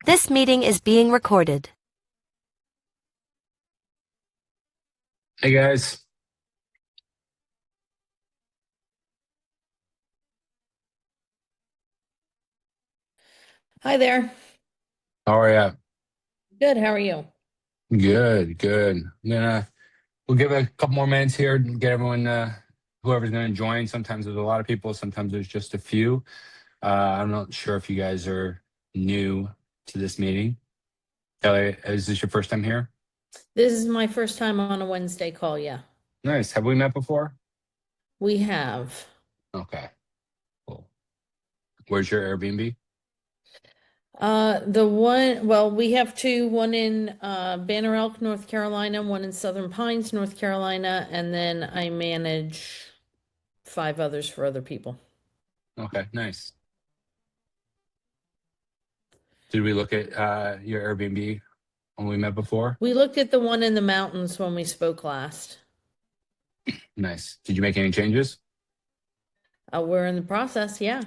This meeting is being recorded. Hey guys. Hi there. How are you? Good. How are you? Good. We'll give it a couple more minutes here and get everyone, whoever's going to join. Sometimes there's a lot of people, sometimes there's just a few. I'm not sure if you guys are new to this meeting. Kelly, is this your first time here? This is my first time on a Wednesday call. Yeah, Nice. Have we met before? we have. Okay, cool. Where's your Airbnb? We have two, one in Banner Elk, North Carolina, one in Southern Pines, North Carolina, and then I manage 5 others for other people. Okay, nice. Did we look at your Airbnb when we met before? We looked at the one in the mountains when we spoke last. Nice. Did you make any changes? We're in the process. Yeah.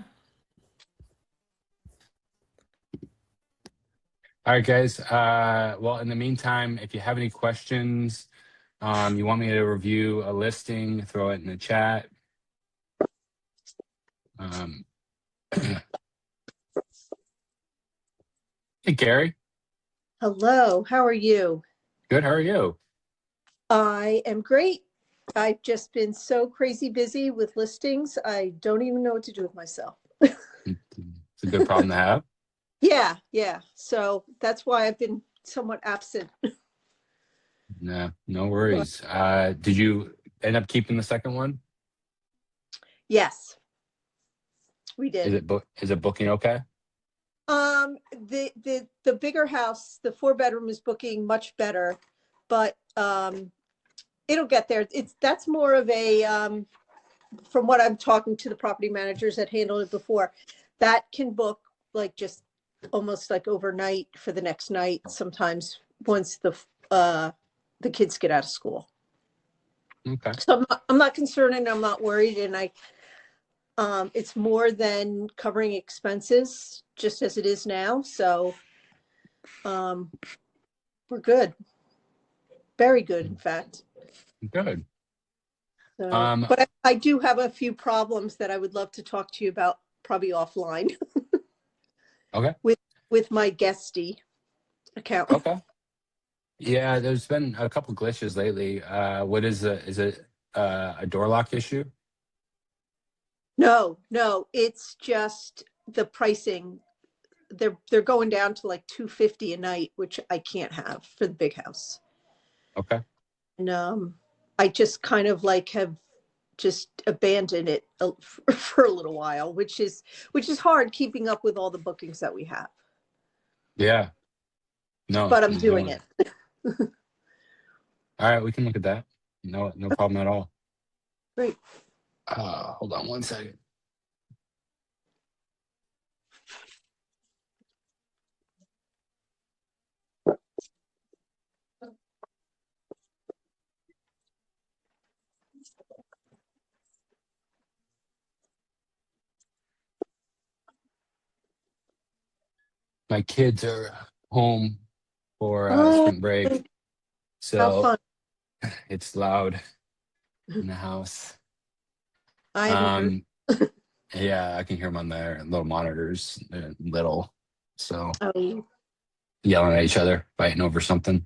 All right, guys. Well, in the meantime, if you have any questions, you want me to review a listing, throw it in the chat. Hey, Gary. Hello, how are you? Good. How are you? I am great. I've just been so crazy busy with listings. I don't even know what to do with myself. It's a good problem to have. Yeah. So that's why I've been somewhat absent. No worries. Did you end up keeping the second one? Yes, we did. Is it booking okay? The bigger house, the 4-bedroom is booking much better, but it'll get there. That's more of a from what I'm talking to the property managers that handled it before, that can book like just almost like overnight for the next night, sometimes once the kids get out of school. Okay. So I'm not concerned and I'm not worried, and it's more than covering expenses just as it is now. So we're good. Very good, in fact. Good. So, but I do have a few problems that I would love to talk to you about, probably offline. Okay. With my Guesty account. Okay. Yeah, there's been a couple glitches lately. What is it a door lock issue? No, it's just the pricing. They're going down to like $250 a night, which I can't have for the big house. Okay. And I just kind of like have just abandoned it for a little while, which is hard keeping up with all the bookings that we have. Yeah. No. But I'm doing it. All right, we can look at that. No problem at all. Great. Hold on one second. My kids are home for spring break, How so fun. it's loud in the house. I haven't heard. Yeah, I can hear them on their little monitors. They're little, so Oh, yelling at each other, fighting over something.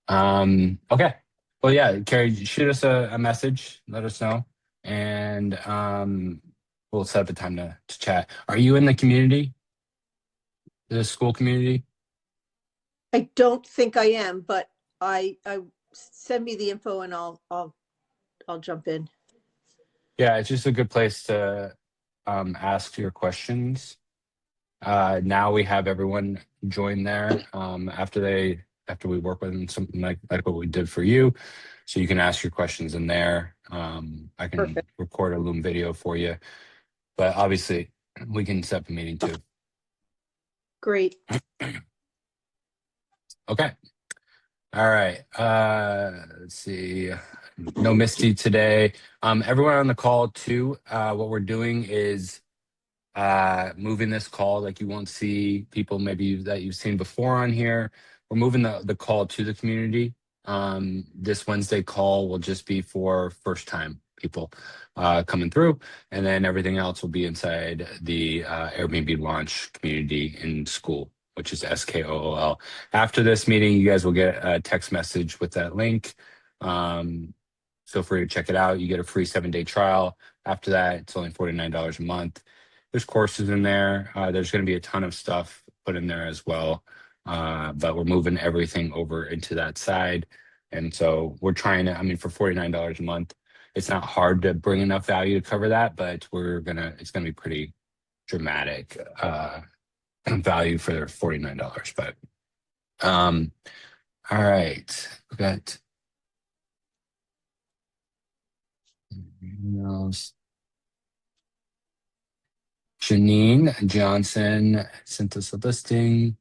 Okay. Well, yeah, Carrie, shoot us a message, let us know, and we'll set up a time to chat. Are you in the community, the school community? I don't think I am, but I send me the info and I'll jump in. Yeah, it's just a good place to ask your questions. Now we have everyone join there after we work with them, something like what we did for you. So you can ask your questions in there. I can Perfect. record a Loom video for you, but obviously we can set up a meeting too. Great. Okay. All right. Let's see. No Misty today. Everyone on the call too. What we're doing is moving this call. Like, you won't see people maybe that you've seen before on here. We're moving the call to the community. This Wednesday call will just be for first time people coming through, and then everything else will be inside the Airbnb launch community in school, which is SKOOL. After this meeting, you guys will get a text message with that link. Feel free to check it out. You get a free 7-day trial. After that, it's only $49 a month. There's courses in there. There's going to be a ton of stuff put in there as well. But we're moving everything over into that side. And so we're trying to, I mean, for $49 a month, it's not hard to bring enough value to cover that, but it's gonna be pretty dramatic value for their $49. But all right, we got anything else? Janine Johnson sent us a listing.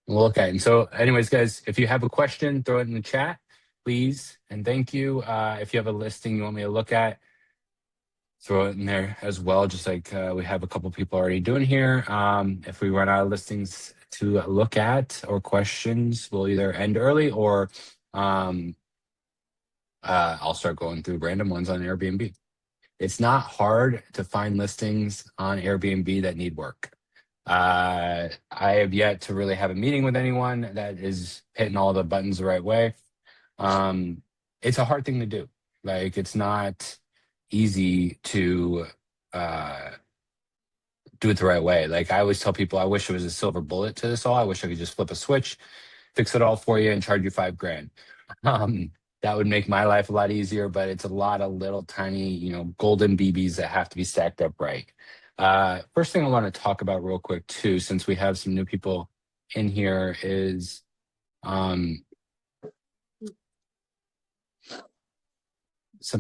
We'll look at it. And so anyways, guys, if you have a question, throw it in the chat, please. And thank you. If you have a listing you want me to look at, throw it in there as well, just like we have a couple people already doing here. If we run out of listings to look at or questions, we'll either end early or I'll start going through random ones on Airbnb. It's not hard to find listings on Airbnb that need work. I have yet to really have a meeting with anyone that is hitting all the buttons the right way. It's a hard thing to do. Like, it's not easy to do it the right way. Like, I always tell people, I wish there was a silver bullet to this all. I wish I could just flip a switch, fix it all for you, and charge you $5,000. That would make my life a lot easier, but it's a lot of little tiny, golden BBs that have to be stacked up right. First thing I want to talk about real quick too, since we have some new people in here, is some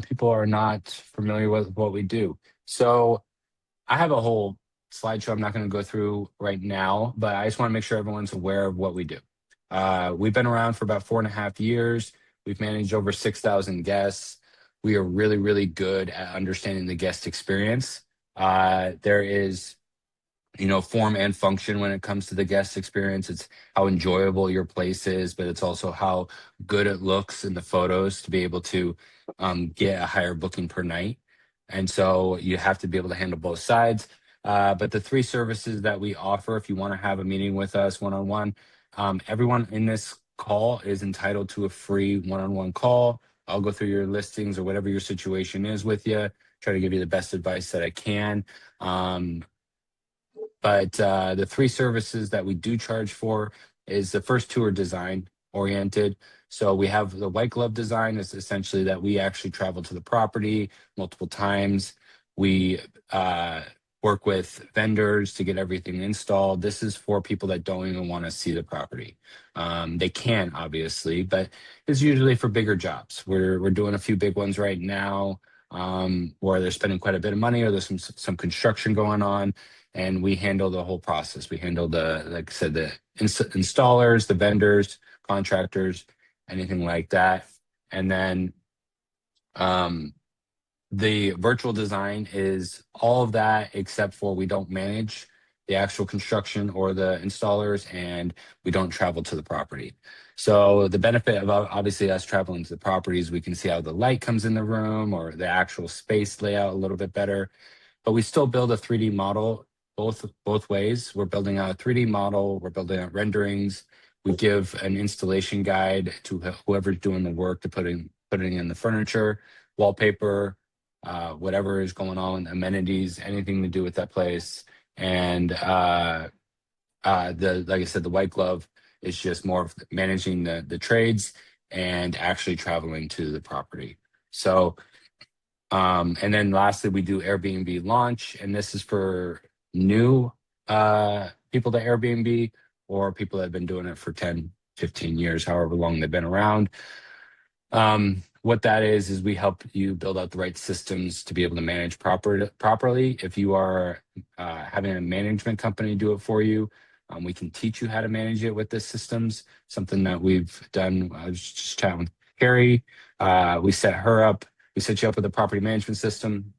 people are not familiar with what we do. So I have a whole slideshow I'm not going to go through right now, but I just want to make sure everyone's aware of what we do. We've been around for about 4.5 years. We've managed over 6,000 guests. We are really, really good at understanding the guest experience. There is, form and function when it comes to the guest experience. It's how enjoyable your place is, but it's also how good it looks in the photos to be able to get a higher booking per night. And so you have to be able to handle both sides. But the 3 services that we offer, if you want to have a meeting with us one-on-one, everyone in this call is entitled to a free one-on-one call. I'll go through your listings or whatever your situation is with you, try to give you the best advice that I can. But the 3 services that we do charge for is the first 2 are design oriented. So we have the white glove design is essentially that we actually travel to the property multiple times. We work with vendors to get everything installed. This is for people that don't even want to see the property. They can, obviously, but it's usually for bigger jobs. We're doing a few big ones right now where they're spending quite a bit of money, or there's some construction going on, and we handle the whole process. We handle like I said, the installers, the vendors, contractors, anything like that. And then the virtual design is all of that, except for we don't manage the actual construction or the installers, and we don't travel to the property. So the benefit of obviously us traveling to the properties, we can see how the light comes in the room or the actual space layout a little bit better. But we still build a 3D model both ways. We're building out a 3D model, we're building out renderings. We give an installation guide to whoever's doing the work to putting in the furniture, wallpaper, whatever is going on, amenities, anything to do with that place. And like I said, the white glove is just more of managing the trades and actually traveling to the property. So, and then lastly, we do Airbnb launch, and this is for new people to Airbnb or people that have been doing it for 10, 15 years, however long they've been around. What that is we help you build out the right systems to be able to manage properly. If you are having a management company do it for you, we can teach you how to manage it with the systems, something that we've done. I was just chatting with Carrie. We set you up with a property management system.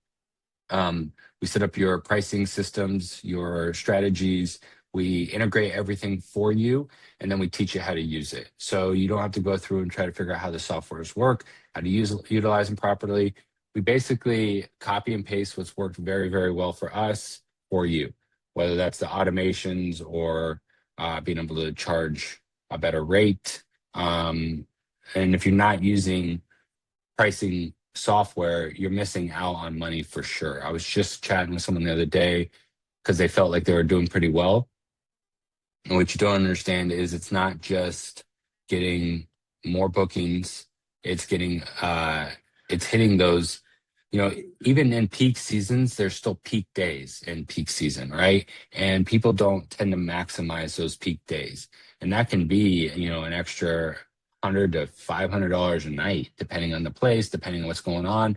We set up your pricing systems, your strategies. We integrate everything for you, and then we teach you how to use it. So you don't have to go through and try to figure out how the softwares work, how to utilize them properly. We basically copy and paste what's worked very, very well for us for you, whether that's the automations or being able to charge a better rate. And if you're not using pricing software, you're missing out on money for sure. I was just chatting with someone the other day because they felt like they were doing pretty well. And what you don't understand is it's not just getting more bookings, it's getting it's hitting those, even in peak seasons, there's still peak days in peak season, right? And people don't tend to maximize those peak days. And that can be, an extra $100 to $500 a night, depending on the place, depending on what's going on,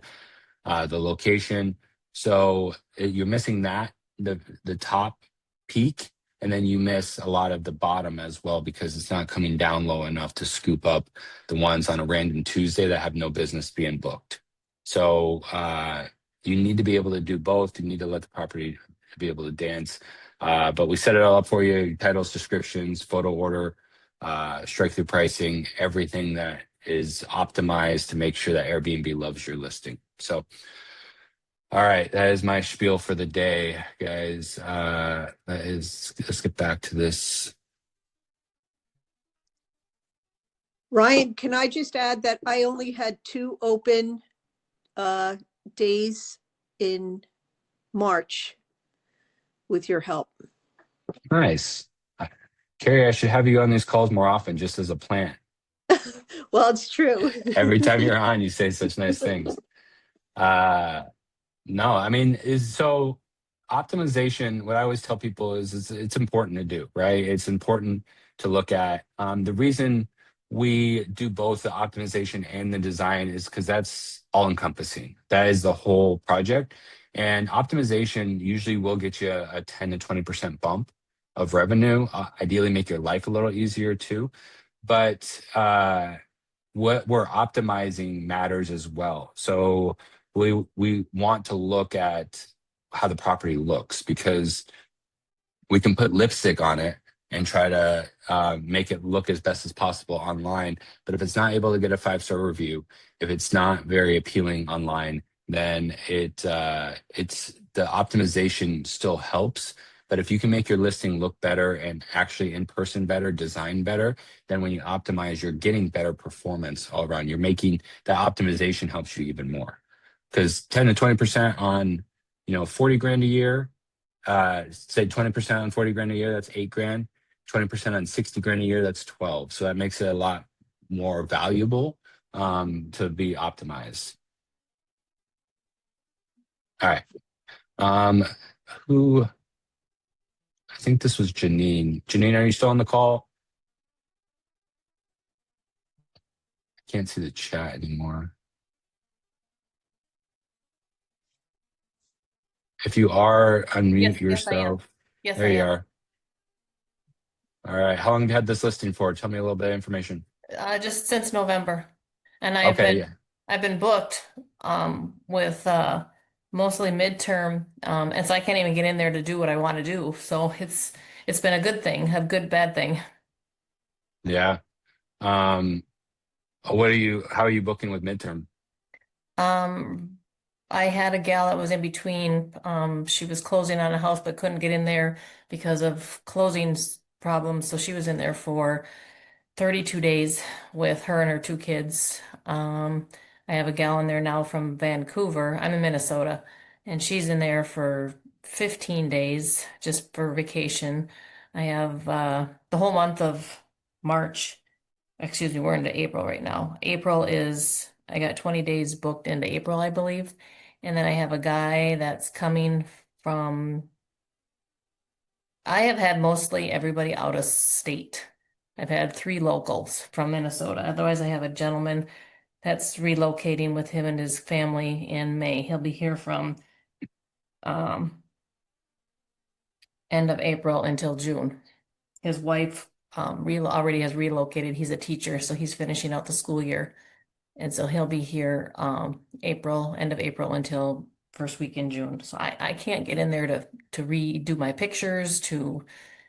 the location. So you're missing that, the top peak, and then you miss a lot of the bottom as well because it's not coming down low enough to scoop up the ones on a random Tuesday that have no business being booked. So you need to be able to do both. You need to let the property be able to dance. But we set it all up for you: titles, descriptions, photo order, strike through pricing, everything that is optimized to make sure that Airbnb loves your listing. So, all right, that is my spiel for the day, guys. Let's get back to this. Ryan, can I just add that I only had 2 open days in March with your help. Nice. Carrie, I should have you on these calls more often, just as a plant. Well, it's true. Every time you're on, you say such nice things. No, I mean, so optimization, what I always tell people is it's important to do, right? It's important to look at. The reason we do both the optimization and the design is because that's all encompassing. That is the whole project. And optimization usually will get you a 10 to 20% bump of revenue, ideally make your life a little easier too. But what we're optimizing matters as well. So we want to look at how the property looks, because we can put lipstick on it and try to make it look as best as possible online. But if it's not able to get a 5-star review, if it's not very appealing online, then it's the optimization still helps. But if you can make your listing look better and actually in person better, design better, then when you optimize, you're getting better performance all around. You're making that optimization helps you even more. Because 10 to 20% on, 40 grand a year, say 20% on 40 grand a year, that's 8 grand. 20% on 60 grand a year, that's 12. So that makes it a lot more valuable to be optimized. All right. I think this was Janine. Janine, are you still on the call? I can't see the chat anymore. If you are, unmute yourself. Yes, There I you am. are. All right. How long have you had this listing for? Tell me a little bit of information. Just since November, and Okay. I've been booked with mostly midterm, and so I can't even get in there to do what I want to do. So it's been a good thing, a good bad thing. Yeah. How are you booking with midterm? I had a gal that was in between. She was closing on a house but couldn't get in there because of closing problems. So she was in there for 32 days with her and her 2 kids. I have a gal in there now from Vancouver. I'm in Minnesota, and she's in there for 15 days just for vacation. I have the whole month of March. Excuse me, we're into April right now. I got 20 days booked into April, I believe. And then I have a guy that's coming from, I have had mostly everybody out of state. I've had 3 locals from Minnesota. Otherwise, I have a gentleman that's relocating with him and his family in May. He'll be here from end of April until June. His wife already has relocated. He's a teacher, so he's finishing out the school year. And so he'll be here end of April until first week in June. So I can't get in there to redo my pictures, to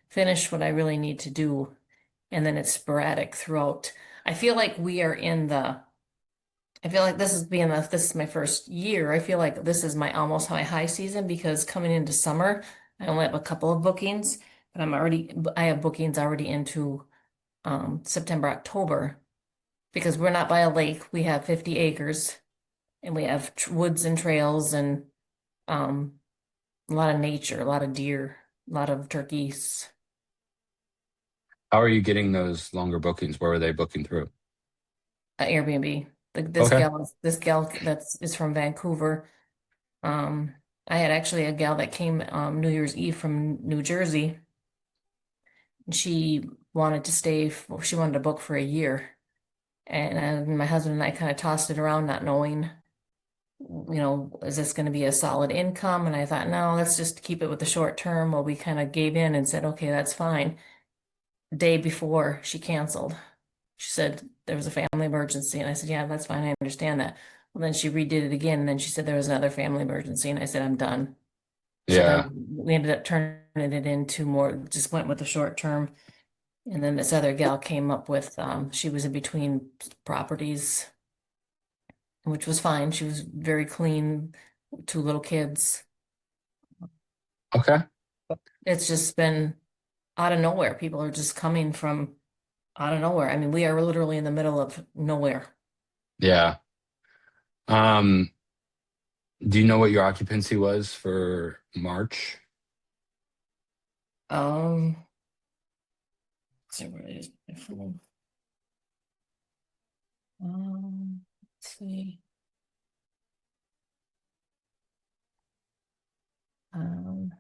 finish what I really need to do. And then it's sporadic throughout. I feel like we are in the I feel like this is my first year. I feel like this is my almost my high season because coming into summer, I only have a couple of bookings, but I have bookings already into September, October because we're not by a lake. We have 50 acres and we have woods and trails and um a lot of nature, a lot of deer, a lot of turkeys. How are you getting those longer bookings? Where are they booking through? Airbnb. Okay. This gal that's is from Vancouver. I had actually a gal that came New Year's Eve from New Jersey. She wanted to she wanted to book for a year. And my husband and I kind of tossed it around, not knowing, is this going to be a solid income? And I thought, no, let's just keep it with the short term. Well, we kind of gave in and said, okay, that's fine. Day before she canceled. She said there was a family emergency. And I said, yeah, that's fine. I understand that. Well, then she redid it again. And then she said there was another family emergency. And I said, I'm done. So Yeah. then we ended up turning it into more, just went with the short term. And then this other gal came up with, she was in between properties, which was fine. She was very clean, 2 little kids. Okay. It's just been out of nowhere. People are just coming from out of nowhere. I mean, we are literally in the middle of nowhere. Yeah. Do you know what your occupancy was for March? Let's see where it is. My phone. Let's see. Um,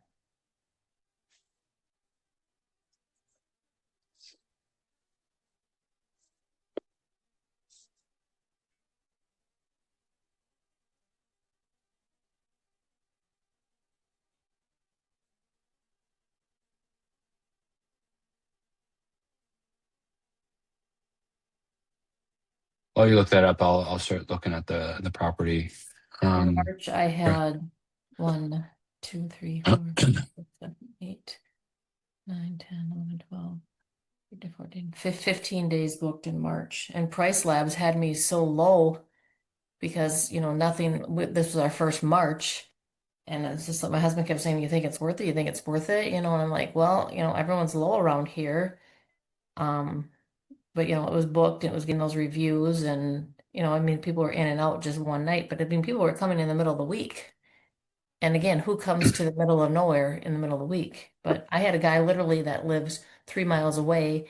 While you look that up, I'll start looking at the property. in March, I had 1, 2, 3, 4, 5, 6, 7, 8, 9, 10, 11, 12, 13, 14, 15 days booked in March. And Price Labs had me so low because, this was our first March. And it's just like my husband kept saying, you think it's worth it? You think it's worth it? And I'm like, well, everyone's low around here. But it was booked and it was getting those reviews and I mean people were in and out just one night, but I mean people were coming in the middle of the week. And again, who comes to the middle of nowhere in the middle of the week? But I had a guy literally that lives 3 miles away,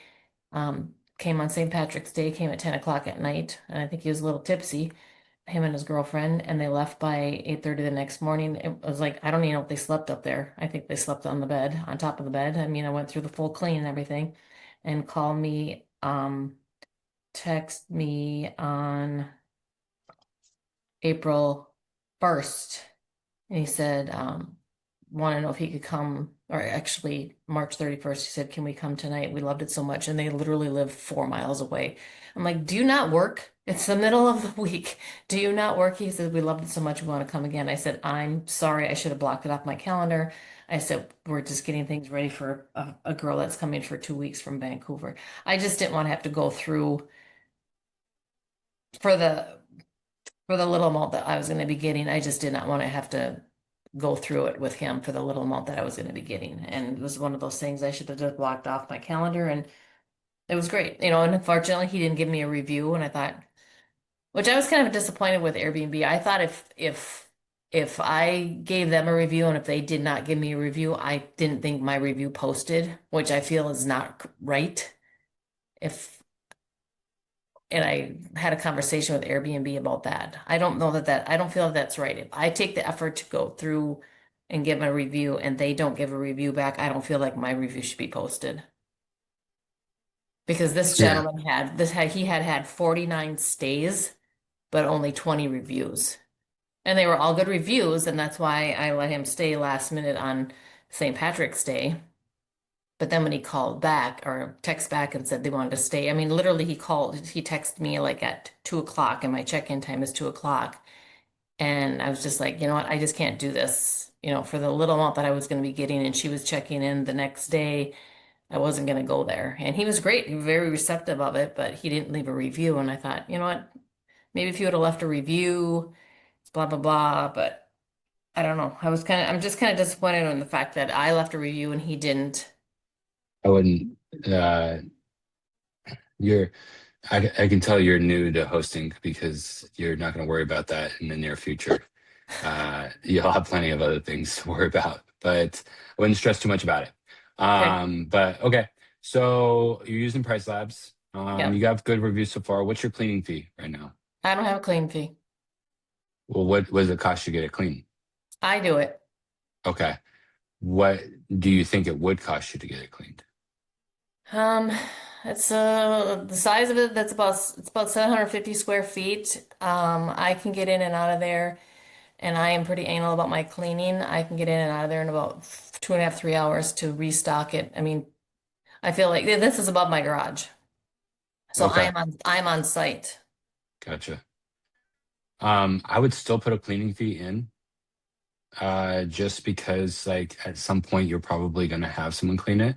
came on St. Patrick's Day, came at 10 o'clock at night, and I think he was a little tipsy, him and his girlfriend, and they left by 8:30 the next morning. It was like, I don't even know if they slept up there. I think they slept on the bed, on top of the bed. I mean, I went through the full clean and everything, and called me, text me on April 1st. And he said, want to know if he could come, or actually March 31st, he said, can we come tonight? We loved it so much. And they literally live 4 miles away. I'm like, do you not work? It's the middle of the week. Do you not work? He said, we loved it so much. We want to come again. I said, I'm sorry. I should have blocked it off my calendar. I said, we're just getting things ready for a girl that's coming for 2 weeks from Vancouver. I just didn't want to have to go through for the little amount that I was going to be getting. I just did not want to have to go through it with him for the little amount that I was going to be getting. And it was one of those things I should have just blocked off my calendar, and it was great. And unfortunately he didn't give me a review, and I thought, which I was kind of disappointed with Airbnb. I thought if I gave them a review and if they did not give me a review, I didn't think my review posted, which I feel is not right. And I had a conversation with Airbnb about that. I don't know I don't feel that's right. If I take the effort to go through and give a review and they don't give a review back, I don't feel like my review should be posted. Because this Yeah. gentleman he had 49 stays, but only 20 reviews. And they were all good reviews, and that's why I let him stay last minute on St. Patrick's Day. But then when he called back or text back and said they wanted to stay, I mean, literally he texted me like at 2 o'clock and my check-in time is 2 o'clock. And I was just like, you know what, I just can't do this, for the little amount that I was going to be getting. And she was checking in the next day. I wasn't going to go there. And he was great, he was very receptive of it, but he didn't leave a review. And I thought, you know what, maybe if you would have left a review, blah, blah, blah. But I don't know. I'm just kind of disappointed in the fact that I left a review and he didn't. I wouldn't. Uh, you're. I can tell you're new to hosting because you're not going to worry about that in the near future. You'll have plenty of other things to worry about, but I wouldn't stress too much about it. Okay. But okay, so you're using Price Labs. Yeah. You got good reviews so far. What's your cleaning fee right now? I don't have a clean fee. Well, what does it cost you to get it clean? I do it. Okay. What do you think it would cost you to get it cleaned? Um, it's the size of it, it's about 750 square feet. I can get in and out of there, and I am pretty anal about my cleaning. I can get in and out of there in about 2.5, 3 hours to restock it. I mean, I feel like this is above my garage. So Okay, I'm on site. gotcha. I would still put a cleaning fee in, just because like at some point you're probably gonna have someone clean it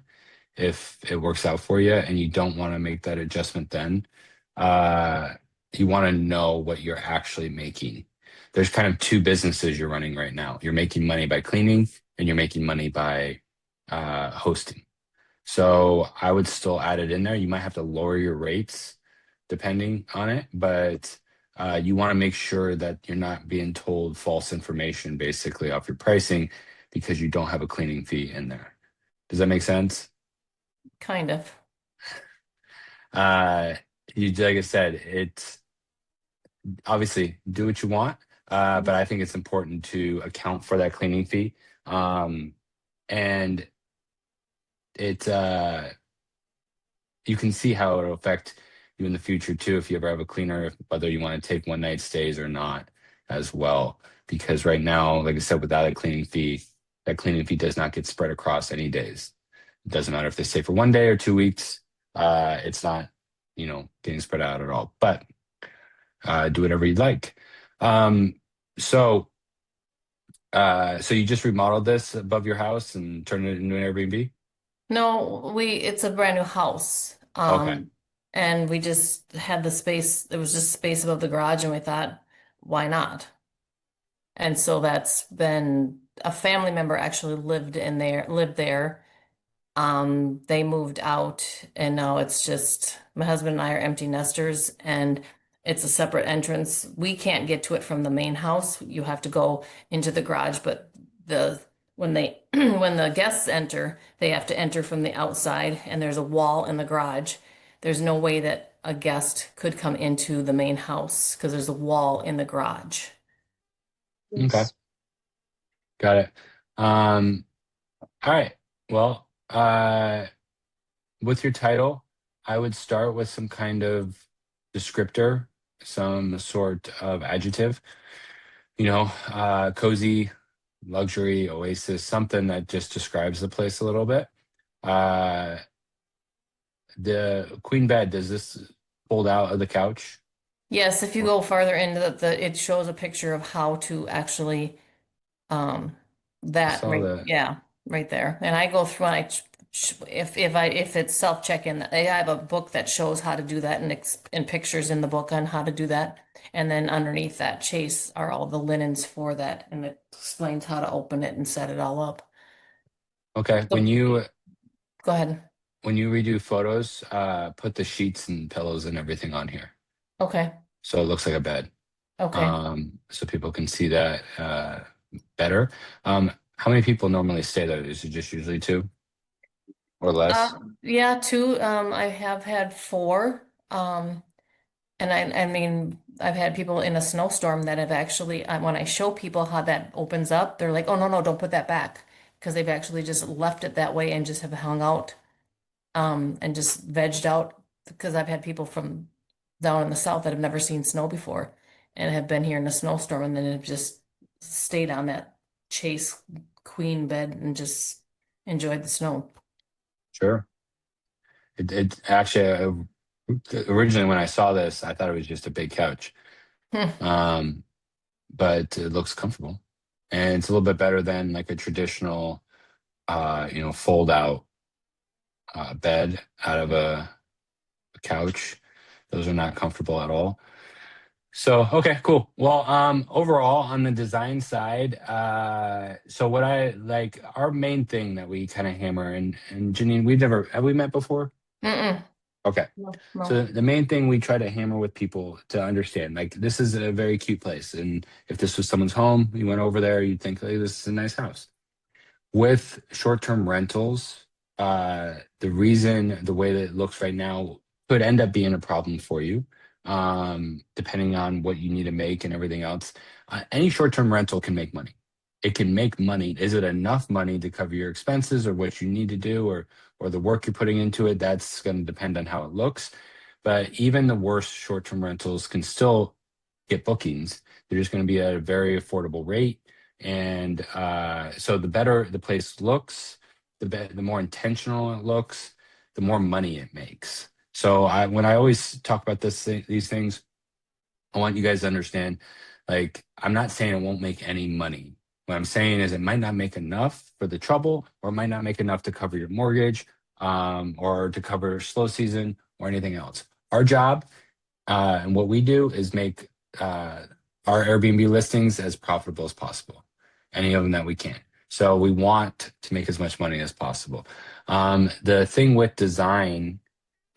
if it works out for you and you don't want to make that adjustment then. Uh, you want to know what you're actually making. There's kind of two businesses you're running right now. You're making money by cleaning and you're making money by hosting. So I would still add it in there. You might have to lower your rates depending on it, but you want to make sure that you're not being told false information basically off your pricing because you don't have a cleaning fee in there. Does that make sense? Kind of. Uh, like I said, it's obviously do what you want, but I think it's important to account for that cleaning fee. And it you can see how it'll affect you in the future too if you ever have a cleaner, whether you want to take one night stays or not as well. Because right now, like I said, without a cleaning fee, that cleaning fee does not get spread across any days. It doesn't matter if they stay for 1 day or 2 weeks. It's not, getting spread out at all. But do whatever you'd like. Um, so, so you just remodeled this above your house and turned it into an Airbnb? No, it's a brand new house. Okay. And we just had the space, there was just space above the garage, and we thought, why not? And so that's been a family member actually lived there. They moved out, and now it's just my husband and I are empty nesters, and it's a separate entrance. We can't get to it from the main house. You have to go into the garage, but when they when the guests enter, they have to enter from the outside, and there's a wall in the garage. There's no way that a guest could come into the main house because there's a wall in the garage. Okay. Got it. All right. Well, with your title, I would start with some kind of descriptor, some sort of adjective, cozy, luxury, oasis, something that just describes the place a little bit. The queen bed, does this fold out of the couch? Yes, if you go farther into it shows a picture of how to actually Um, I that saw right, that. yeah, right there. And I go through and if it's self check-in, I have a book that shows how to do that and pictures in the book on how to do that. And then underneath that chase are all the linens for that, and it explains how to open it and set it all up. Okay. So go ahead. When you redo photos, put the sheets and pillows and everything on here. Okay. So it looks like a bed. Okay. So people can see that better. How many people normally stay there? Is it just usually two or less? Yeah, two. I have had four. And I mean, I've had people in a snowstorm that have actually, when I show people how that opens up, they're like, "Oh no, no, don't put that back," because they've actually just left it that way and just have hung out, and just vegged out. Because I've had people from down in the south that have never seen snow before and have been here in a snowstorm and then have just stayed on that chase queen bed and just enjoyed the snow. Sure. It actually originally when I saw this, I thought it was just a big couch. Hmm. Um, but it looks comfortable, and it's a little bit better than like a traditional, fold out bed out of a couch. Those are not comfortable at all. So, okay, cool. Well, overall on the design side, so what I like, our main thing that we kind of hammer, and Janine, have we met before? Mm-mm. Okay. No, So no. the main thing we try to hammer with people to understand, like, this is a very cute place. And if this was someone's home, you went over there, you'd think, hey, this is a nice house. With short-term rentals, the way that it looks right now could end up being a problem for you, depending on what you need to make and everything else. Any short-term rental can make money. It can make money. Is it enough money to cover your expenses or what you need to do, or the work you're putting into it? That's going to depend on how it looks. But even the worst short-term rentals can still get bookings. They're just going to be at a very affordable rate. And so the better the place looks, the more intentional it looks, the more money it makes. So when I always talk about these things, I want you guys to understand, like, I'm not saying it won't make any money. What I'm saying is it might not make enough for the trouble, or it might not make enough to cover your mortgage, or to cover slow season or anything else. Our job, and what we do is make our Airbnb listings as profitable as possible, any of them that we can. So we want to make as much money as possible. The thing with design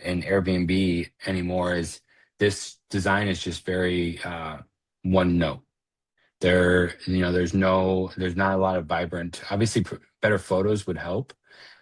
and Airbnb anymore is this design is just very one note. There's not a lot of vibrant. Obviously, better photos would help,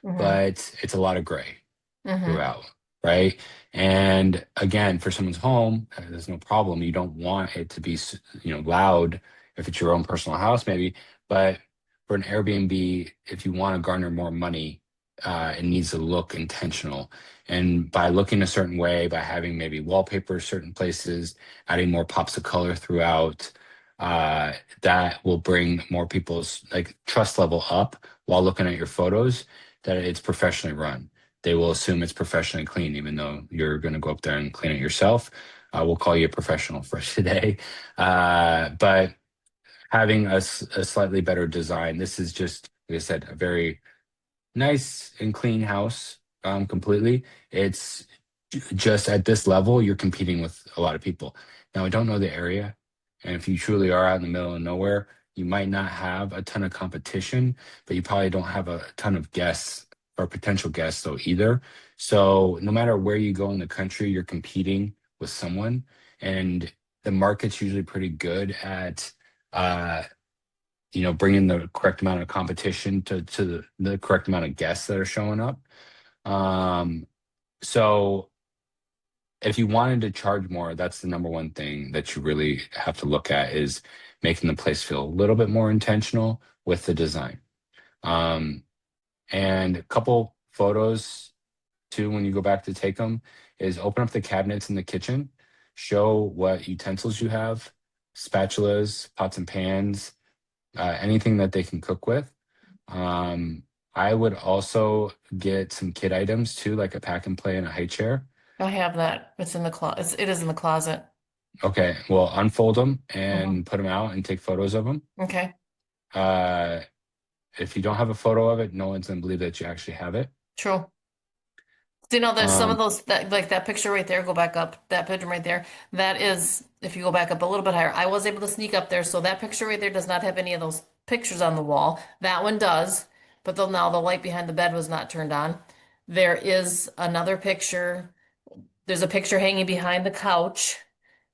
Mm-hmm. but it's a lot of gray Mm-hmm. throughout, right? And again, for someone's home, there's no problem. You don't want it to be, loud if it's your own personal house, maybe. But for an Airbnb, if you want to garner more money, it needs to look intentional. And by looking a certain way, by having maybe wallpaper certain places, adding more pops of color throughout, that will bring more people's like trust level up while looking at your photos, that it's professionally run. They will assume it's professionally clean, even though you're going to go up there and clean it yourself. We'll call you a professional for today. But having a slightly better design, this is just, like I said, a very nice and clean house, completely. It's just at this level, you're competing with a lot of people. Now, I don't know the area. And if you truly are out in the middle of nowhere, you might not have a ton of competition, but you probably don't have a ton of guests or potential guests though either. So no matter where you go in the country, you're competing with someone, and the market's usually pretty good at bringing the correct amount of competition to the correct amount of guests that are showing up. So if you wanted to charge more, that's the number one thing that you really have to look at, is making the place feel a little bit more intentional with the design. And a couple photos too, when you go back to take them, is open up the cabinets in the kitchen, show what utensils you have, spatulas, pots and pans, anything that they can cook with. I would also get some kit items too, like a pack and play and a high chair. I have that. It's in the closet. It is in the closet. Okay, well, unfold them and put them out and take photos of them. Okay. If you don't have a photo of it, no one's gonna believe that you actually have it. True. Do you know there's some of Um, those that like that picture right there, go back up, that bedroom right there. That is, if you go back up a little bit higher, I was able to sneak up there. So that picture right there does not have any of those pictures on the wall. That one does, but now the light behind the bed was not turned on. There is another picture. There's a picture hanging behind the couch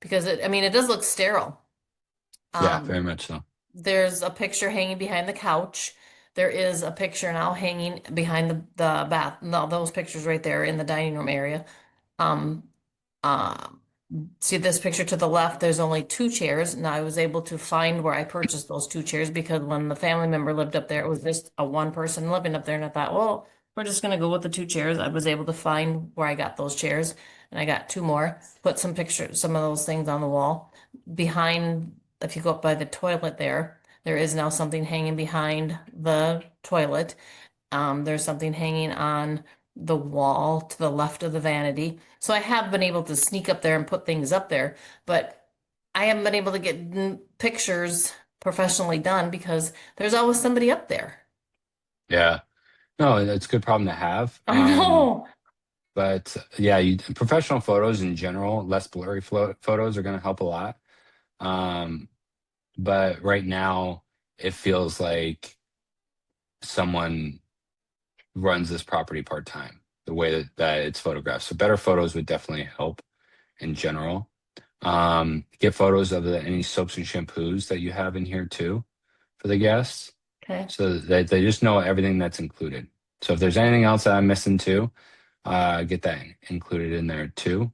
because it does look sterile. yeah, Um, very much so. there's a picture hanging behind the couch. There is a picture now hanging behind the bath. No, those pictures right there in the dining room area. Um, um, See this picture to the left, there's only two chairs. Now I was able to find where I purchased those two chairs because when the family member lived up there, it was just a one person living up there. And I thought, well, we're just gonna go with the two chairs. I was able to find where I got those chairs and I got two more. Put some pictures, some of those things on the wall. Behind, if you go up by the toilet there is now something hanging behind the toilet. There's something hanging on the wall to the left of the vanity. So I have been able to sneak up there and put things up there, but I haven't been able to get pictures professionally done because there's always somebody up there. Yeah. No, it's a good problem to have. I know. But yeah, professional photos in general, less blurry photos are going to help a lot. Um, but right now, it feels like someone runs this property part-time, the way that it's photographed. So better photos would definitely help in general. Get photos of any soaps and shampoos that you have in here too for the guests, Okay. so that they just know everything that's included. So if there's anything else that I'm missing too, get that included in there too.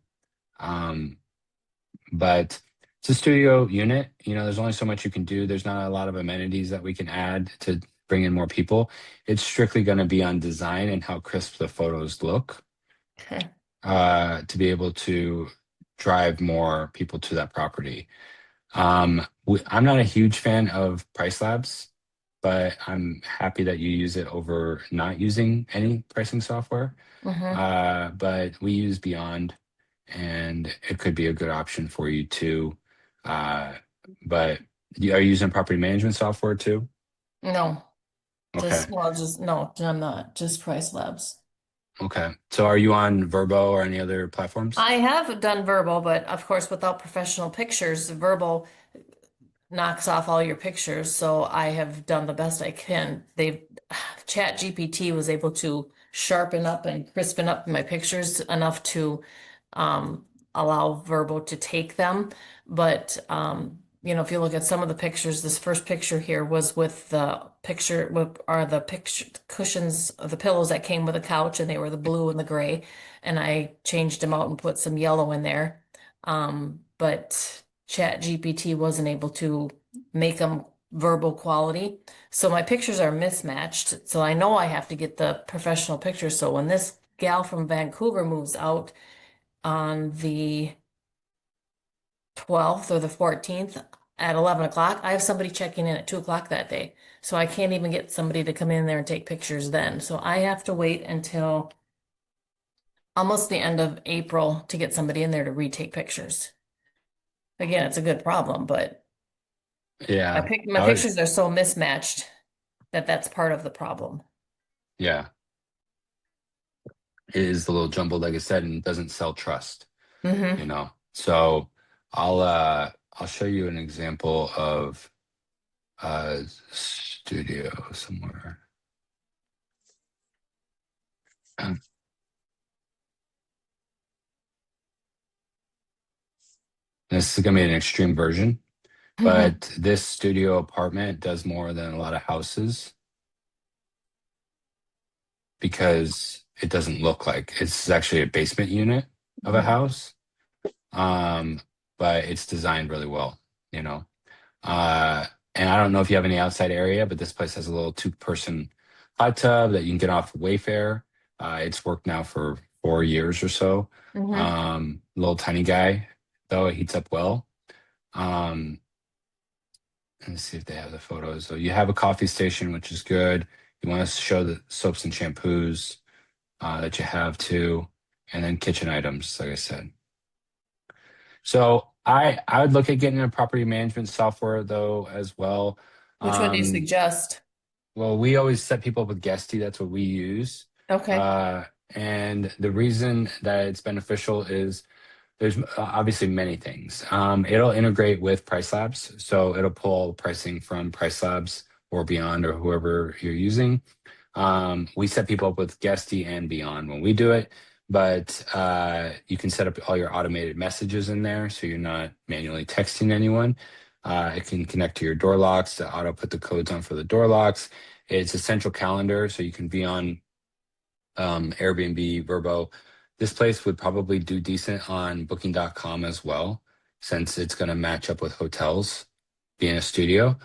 But it's a studio unit. There's only so much you can do. There's not a lot of amenities that we can add to bring in more people. It's strictly going to be on design and how crisp the photos look, Okay. to be able to drive more people to that property. I'm not a huge fan of Price Labs, but I'm happy that you use it over not using any pricing software. But we use Beyond, and it could be a good option for you too. But are you using property management software too? No, Okay. no, I'm not. Just Price Labs. Okay. So are you on Verbo or any other platforms? I have done verbal, but of course, without professional pictures, verbal knocks off all your pictures. So I have done the best I can. Chat GPT was able to sharpen up and crispen up my pictures enough to allow Verbo to take them. But if you look at some of the pictures, this first picture here was with the picture cushions, the pillows that came with the couch, and they were the blue and the gray, and I changed them out and put some yellow in there. But Chat GPT wasn't able to make them verbal quality. So my pictures are mismatched. So I know I have to get the professional pictures. So when this gal from Vancouver moves out on the 12th or the 14th at 11 o'clock, I have somebody checking in at 2 o'clock that day. So I can't even get somebody to come in there and take pictures then. So I have to wait until almost the end of April to get somebody in there to retake pictures. Again, it's a good problem, but Yeah. my pictures are so mismatched that that's part of the problem. Yeah. It is a little jumbled, like I said, and doesn't sell trust. So I'll show you an example of a studio somewhere. This is gonna be an extreme version, but this studio apartment does more than a lot of houses because it doesn't look like it's actually a basement unit of a house. But it's designed really well, and I don't know if you have any outside area, but this place has a little 2-person hot tub that you can get off Wayfair. It's worked now for 4 years or so. Little tiny guy, though, it heats up well. Let's see if they have the photos. So you have a coffee station, which is good. You want to show the soaps and shampoos that you have too, and then kitchen items, like I said. So I would look at getting a property management software though as well. Which one do you suggest? Well, we always set people up with Guesty. That's what we use. Okay. And the reason that it's beneficial is there's obviously many things. It'll integrate with Price Labs, so it'll pull pricing from Price Labs or Beyond or whoever you're using. We set people up with Guesty and Beyond when we do it, but you can set up all your automated messages in there, so you're not manually texting anyone. It can connect to your door locks to auto put the codes on for the door locks. It's a central calendar, so you can be on Airbnb, Verbo. This place would probably do decent on booking.com as well, since it's going to match up with hotels being a studio.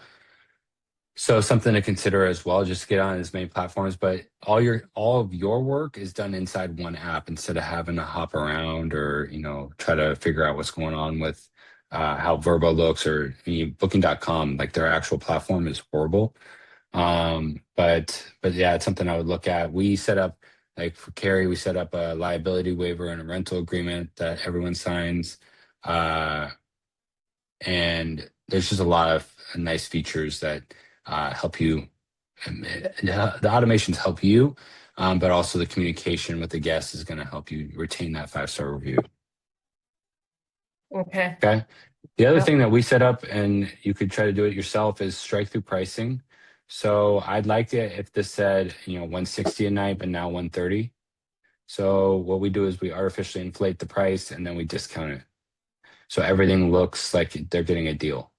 So something to consider as well, just get on as many platforms, but all of your work is done inside one app instead of having to hop around or, try to figure out what's going on with how Verbo looks or booking.com, like their actual platform is horrible. But yeah, it's something I would look at. We set up, like for Carrie, we set up a liability waiver and a rental agreement that everyone signs. and there's just a lot of nice features that help you. The automations help you, but also the communication with the guest is going to help you retain that 5-star review. Okay. Okay. The other Yep. thing that we set up, and you could try to do it yourself, is strike through pricing. So I'd like it if this said, $160 a night, but now $130. So what we do is we artificially inflate the price and then we discount it. So everything looks like they're getting a deal.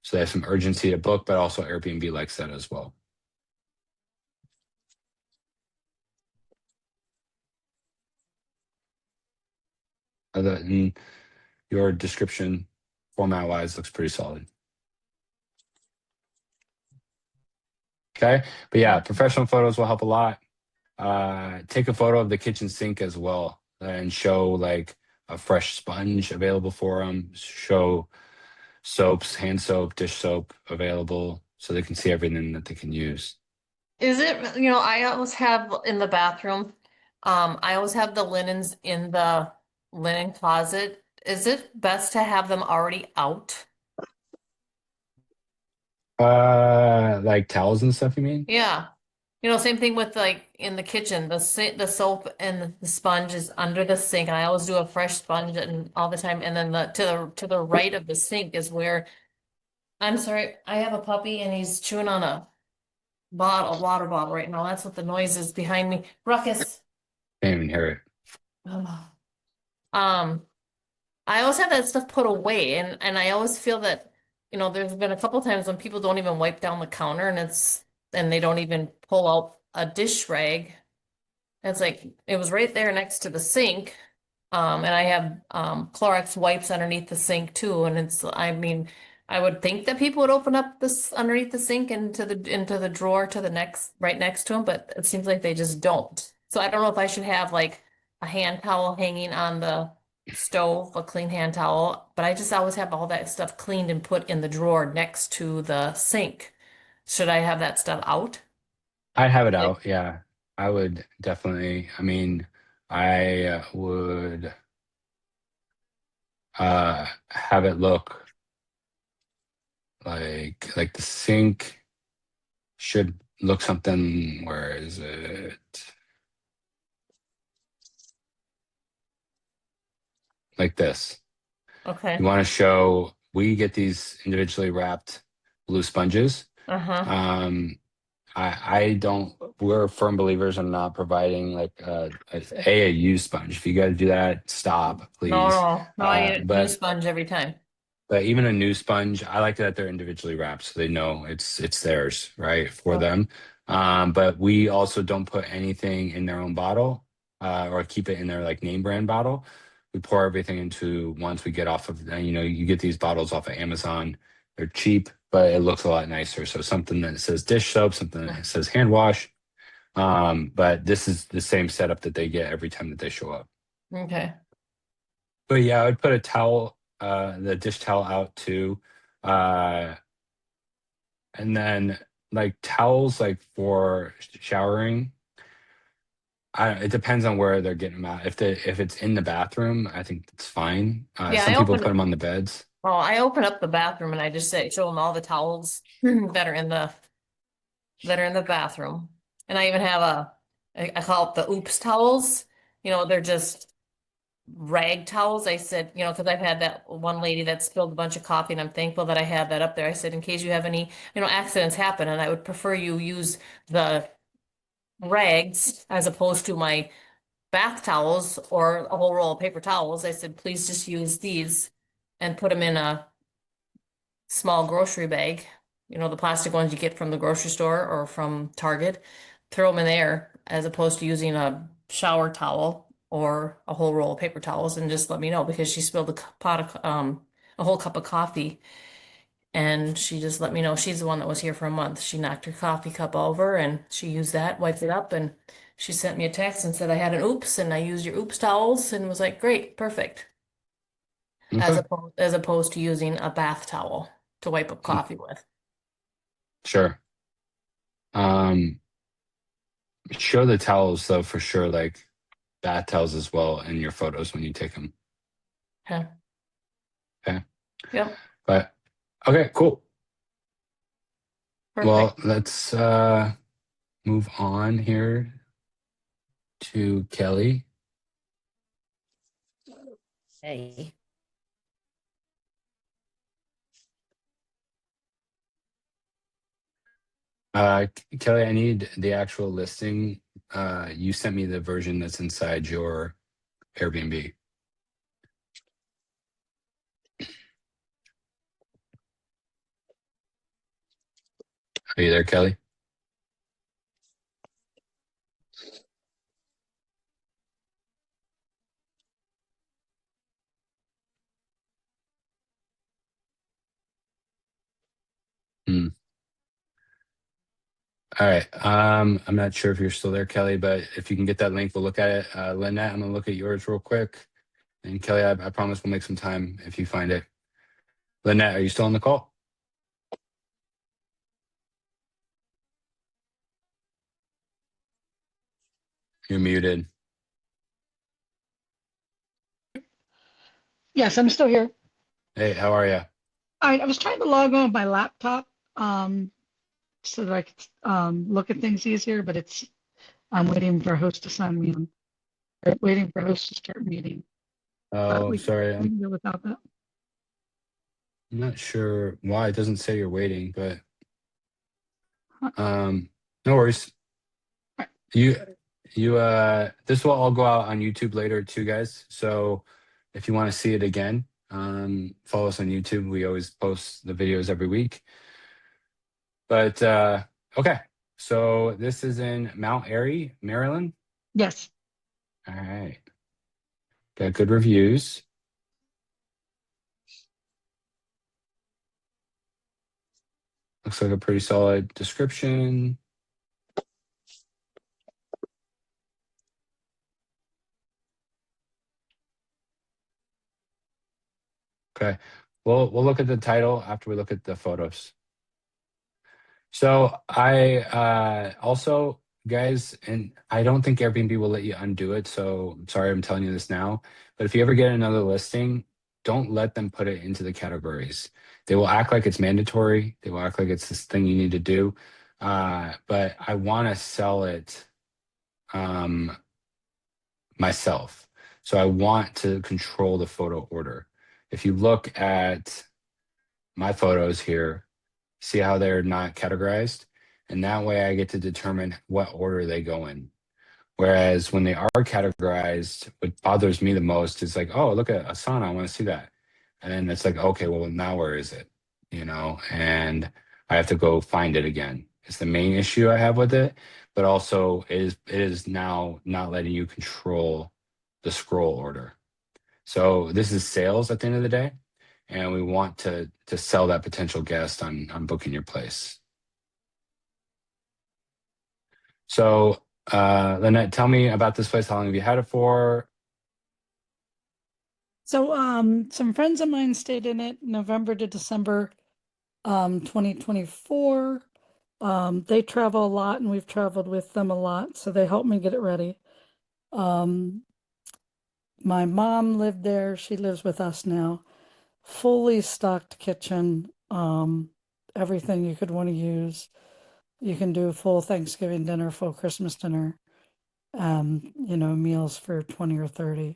So there's some urgency to book, but also Airbnb likes that as well. Other than your description, format-wise, looks pretty solid. Okay, but yeah, professional photos will help a lot. Take a photo of the kitchen sink as well and show like a fresh sponge available for them. Show soaps, hand soap, dish soap available so they can see everything that they can use. Is it, I always have in the bathroom, I always have the linens in the linen closet. Is it best to have them already out? Like towels and stuff, you mean? Yeah. Same thing with like in the kitchen, the soap and the sponge is under the sink, and I always do a fresh sponge and all the time. And then to the right of the sink is where, I'm sorry, I have a puppy and he's chewing on a water bottle right now. That's what the noise is behind me. Ruckus. Can't even hear it. I always have that stuff put away, and I always feel that, there's been a couple times when people don't even wipe down the counter, and they don't even pull out a dish rag. It's like it was right there next to the sink. And I have Clorox wipes underneath the sink too, and I would think that people would open up this underneath the sink into the drawer to the right next to them, but it seems like they just don't. So I don't know if I should have like a hand towel hanging on the stove, a clean hand towel, but I just always have all that stuff cleaned and put in the drawer next to the sink. Should I have that stuff out? I'd have it out, yeah. I would definitely. I mean, I would have it look like the sink should look something. Where is it? Like this. Okay. You want to show, we get these individually wrapped blue sponges. Uh-huh. We're firm believers in not providing like a used sponge. If you got to do that, stop, please. No, I get a new But sponge every time. even a new sponge, I like that they're individually wrapped so they know it's theirs, right, for Oh. them. But we also don't put anything in their own bottle or keep it in their like name brand bottle. We pour everything into, once we get off of, you get these bottles off of Amazon. They're cheap, but it looks a lot nicer. So something that says dish soap, something that says hand wash. But this is the same setup that they get every time that they show up. Okay. But yeah, I would put a towel, the dish towel out too. And then like towels like for showering. It depends on where they're getting them out. If it's in the bathroom, I think it's fine. Yeah, Some people put them on the beds. Well, I open up the bathroom and I just show them all the towels that are in the bathroom. And I even have I call it the oops towels. They're just rag towels. I said, because I've had that one lady that spilled a bunch of coffee, and I'm thankful that I have that up there. I said, in case you have any, accidents happen, and I would prefer you use the rags as opposed to my bath towels or a whole roll of paper towels. I said, please just use these and put them in a small grocery bag, the plastic ones you get from the grocery store or from Target. Throw them in there as opposed to using a shower towel or a whole roll of paper towels, and just let me know, because she spilled a whole cup of coffee, and she just let me know. She's the one that was here for a month. She knocked her coffee cup over and she used that, wiped it up, and she sent me a text and said I had an oops and I used your oops towels, and was like, great, perfect. Okay. As opposed to using a bath towel to wipe up coffee with. Sure. Show the towels though, for sure, like bath towels as well in your photos when you take them. Okay. Okay. Yep. But okay, cool. Perfect. Well, let's move on here to Kelly. Hey. Kelly, I need the actual listing. You sent me the version that's inside your Airbnb. Are you there, Kelly? Hmm. All right. I'm not sure if you're still there, Kelly, but if you can get that link, we'll look at it. Lynette, I'm gonna look at yours real quick. And Kelly, I promise we'll make some time if you find it. Lynette, are you still on the call? You're muted. Yes, I'm still here. Hey, how are you? I was trying to log on with my laptop so that I could look at things easier, but I'm waiting for a host to sign me on. Waiting for a host to start meeting. But Oh, sorry. we I'm can go without that. not sure why it doesn't say you're waiting, but Huh. no worries. Right. You this will all go out on YouTube later too, guys. So if you want to see it again, follow us on YouTube. We always post the videos every week. But okay. So this is in Mount Airy, Maryland. Yes. All right. Got good reviews. Looks like a pretty solid description. Okay. We'll look at the title after we look at the photos. So I also, guys, and I don't think Airbnb will let you undo it. So sorry, I'm telling you this now. But if you ever get another listing, don't let them put it into the categories. They will act like it's mandatory. They will act like it's this thing you need to do. But I want to sell it myself. So I want to control the photo order. If you look at my photos here, see how they're not categorized? And that way I get to determine what order they go in. Whereas when they are categorized, what bothers me the most is like, oh, look at Asana, I want to see that. And then it's like, okay, well, now where is it? You know, and I have to go find it again. It's the main issue I have with it, but also it is now not letting you control the scroll order. So this is sales at the end of the day, and we want to sell that potential guest on booking your place. So Lynette, tell me about this place. How long have you had it for? So some friends of mine stayed in it November to December 2024. They travel a lot and we've traveled with them a lot, so they helped me get it ready. My mom lived there. She lives with us now. Fully stocked kitchen, everything you could want to use. You can do full Thanksgiving dinner, full Christmas dinner, meals for 20 or 30.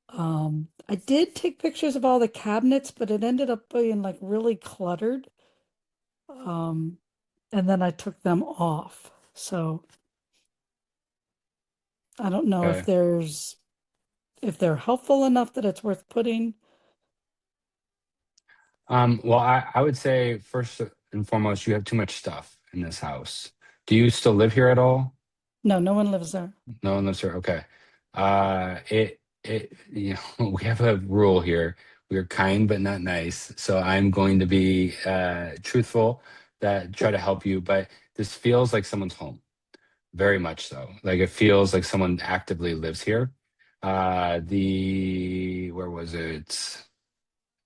I did take pictures of all the cabinets, but it ended up being like really cluttered. And then I took them off. So I don't know if they're helpful enough that it's worth putting. Well, I would say first and foremost, you have too much stuff in this house. Do you still live here at all? No, no one lives there. No one lives here. Okay. We have a rule here. We are kind but not nice. So I'm going to be truthful that try to help you, but this feels like someone's home. Very much so. Like it feels like someone actively lives here. Where was it?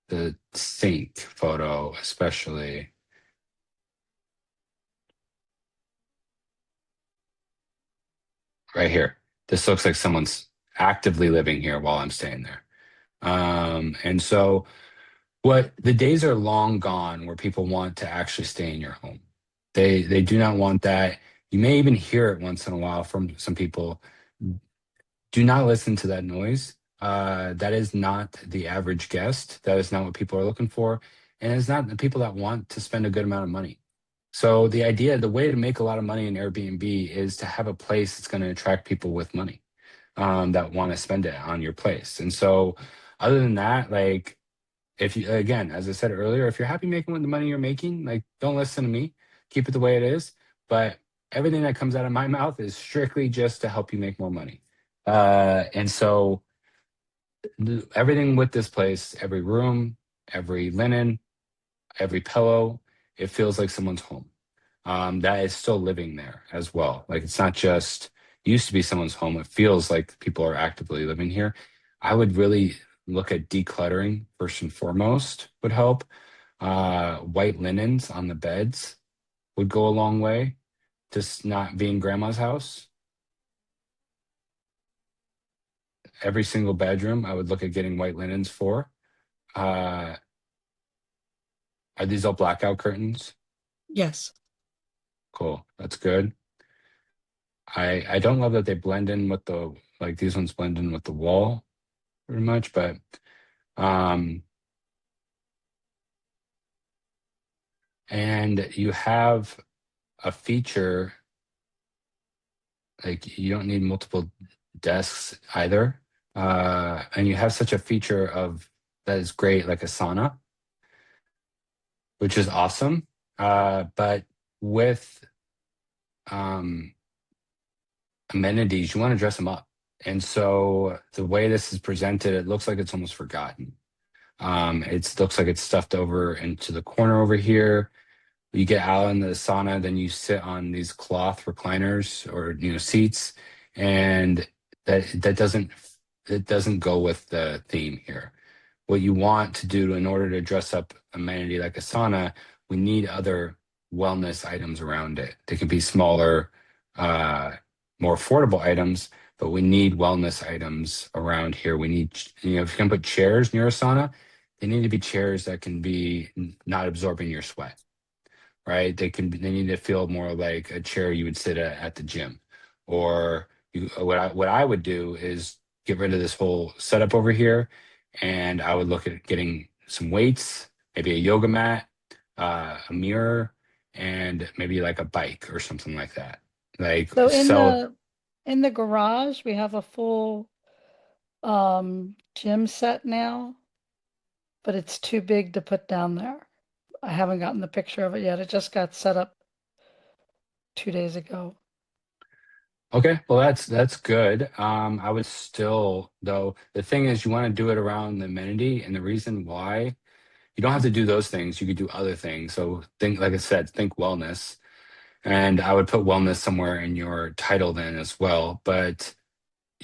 The sink photo, especially. Right here. This looks like someone's actively living here while I'm staying there. And so What the days are long gone where people want to actually stay in your home. They do not want that. You may even hear it once in a while from some people. Do not listen to that noise. That is not the average guest. That is not what people are looking for. And it's not the people that want to spend a good amount of money. So the way to make a lot of money in Airbnb is to have a place that's going to attract people with money, that want to spend it on your place. And so other than that, like, if you, again, as I said earlier, if you're happy making the money you're making, like, don't listen to me, keep it the way it is. But everything that comes out of my mouth is strictly just to help you make more money. And so everything with this place, every room, every linen, every pillow, it feels like someone's home. That is still living there as well. Like, it's not just used to be someone's home. It feels like people are actively living here. I would really look at decluttering first and foremost would help. White linens on the beds would go a long way. Just not being grandma's house. Every single bedroom, I would look at getting white linens for. Are these all blackout curtains? Yes. Cool, that's good. I don't love that they blend in with the, like, these ones blend in with the wall very much, but and you have a feature, like, you don't need multiple desks either. And you have such a feature of that is great, like a sauna, which is awesome. But with amenities, you want to dress them up. And so the way this is presented, it looks like it's almost forgotten. It looks like it's stuffed over into the corner over here. You get out in the sauna, then you sit on these cloth recliners or, seats, and that doesn't go with the theme here. What you want to do in order to dress up amenity like a sauna, we need other wellness items around it. They can be smaller, more affordable items, but we need wellness items around here. We need, if you can put chairs near a sauna, they need to be chairs that can be not absorbing your sweat, right? They need to feel more like a chair you would sit at the gym. Or what I would do is get rid of this whole setup over here, and I would look at getting some weights, maybe a yoga mat, a mirror, and maybe like a bike or something like that. Like, So so in the garage, we have a full gym set now, but it's too big to put down there. I haven't gotten the picture of it yet. It just got set up 2 days ago. okay, well, that's good. I would still, though, the thing is, you want to do it around the amenity, and the reason why, you don't have to do those things. You could do other things. So think, like I said, think wellness. And I would put wellness somewhere in your title then as well. But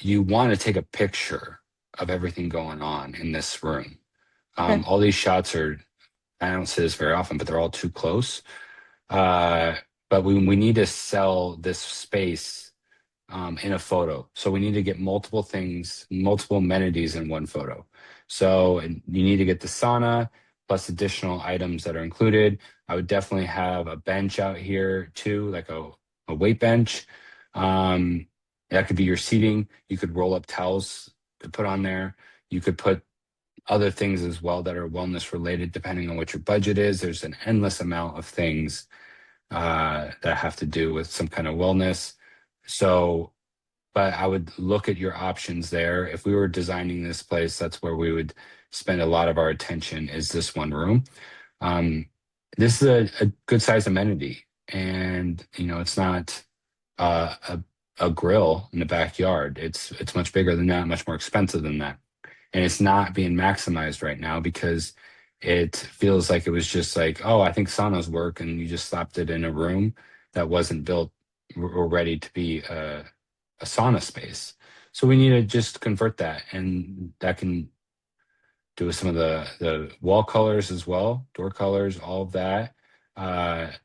you want to take a picture of everything going on in this room. Okay. All these shots are, I don't say this very often, but they're all too close. But we need to sell this space in a photo. So we need to get multiple things, multiple amenities in one photo. So you need to get the sauna plus additional items that are included. I would definitely have a bench out here too, like a weight bench. That could be your seating. You could roll up towels to put on there. You could put other things as well that are wellness related, depending on what your budget is. There's an endless amount of things that have to do with some kind of wellness. So, but I would look at your options there. If we were designing this place, that's where we would spend a lot of our attention, is this one room. This is a good size amenity, and it's not a grill in the backyard. It's much bigger than that, much more expensive than that, and it's not being maximized right now because it feels like it was just like, oh, I think saunas work, and you just slapped it in a room that wasn't built or ready to be a sauna space. So we need to just convert that, and that can do with some of the wall colors as well, door colors, all of that.